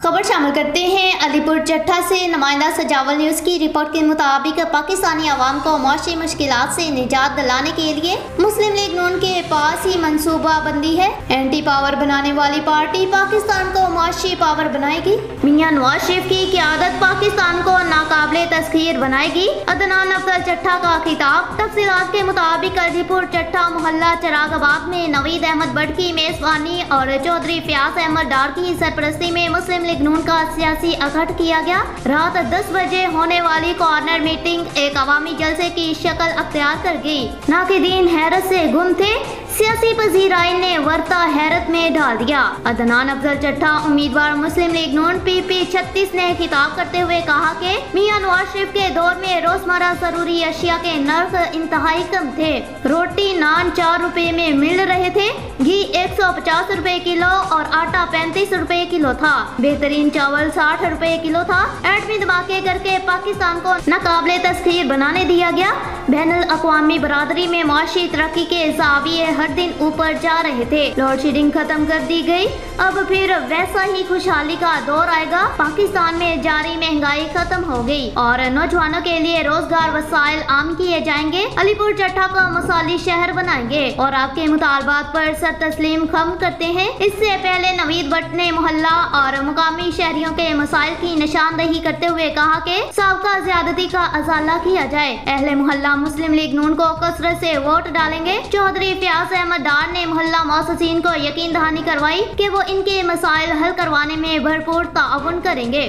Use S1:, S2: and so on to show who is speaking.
S1: खबर शामिल करते हैं अलीपुर चट्टा से। नुमाइंदा सजावल न्यूज की रिपोर्ट के मुताबिक पाकिस्तानी अवाम को माशी मुश्किलात से निजात दिलाने के लिए मुस्लिम लीग नून के पास ही मंसूबा बंदी है। एंटी पावर बनाने वाली पार्टी पाकिस्तान को माशी पावर बनाएगी। मियां नवाज शरीफ की क़यादत पाकिस्तान को नाकाबिले तस्खीर बनाएगी। अदनान अफजल चट्टा का खिताब। तफसीलात के मुताबिक अलीपुर चट्टा मोहल्ला चिरागाबाद में नवीद अहमद भट्ट की मेजबानी और चौधरी फयाज अहमद डार की सरपरस्ती में मुस्लिम लीग नून का सियासी इकट्ठ किया गया। रात 10 बजे होने वाली कॉर्नर मीटिंग एक अवामी जलसे की शक्ल अख्तियार कर गई। नाक़िदीन हैरत से गुम थे। सियासी पजीराइन ने वर्ता हैरत में डाल दिया। अदनान अफजल चट्टा उम्मीदवार मुस्लिम लीग नून PP 36 ने खिताब करते हुए कहा कि मियां नवाज शरीफ के दौर में रोजमर्रा जरूरी अशिया के नर्ख इंतहाई कम थे। रोटी नान 4 रुपए में मिल रहे थे, घी 150 रुपए किलो और आटा 35 रुपए किलो था। बेहतरीन चावल 60 रुपए किलो था। एटमी धमाके करके पाकिस्तान को नाकाबिले तस्खीर बनाने दिया गया। बैनुल अक़वामी बरादरी में माशी तरक्की के ज़ाविये हर दिन ऊपर जा रहे थे। लोड शेडिंग खत्म कर दी गई। अब फिर वैसा ही खुशहाली का दौर आएगा। पाकिस्तान में जारी महंगाई खत्म हो गई और नौजवानों के लिए रोजगार वसाइल आम किए जाएंगे। अलीपुर चट्टा को मसाली शहर बनाएंगे और आपके मुतालबात पर सर तस्लीम खम करते हैं। इससे पहले नवीद भट्ट ने मोहल्ला और मुकामी शहरियों के मसाइल की निशानदही करते हुए कहा कि साबका ज्यादती का अजाला किया जाए। अहले मोहल्ला मुस्लिम लीग नून को कसरत से वोट डालेंगे। चौधरी फयाज अहमद डार ने मोहल्ला मौसूसीन को यकीन दहानी करवाई कि वो इनके मसाइल हल करवाने में भरपूर ताउन करेंगे।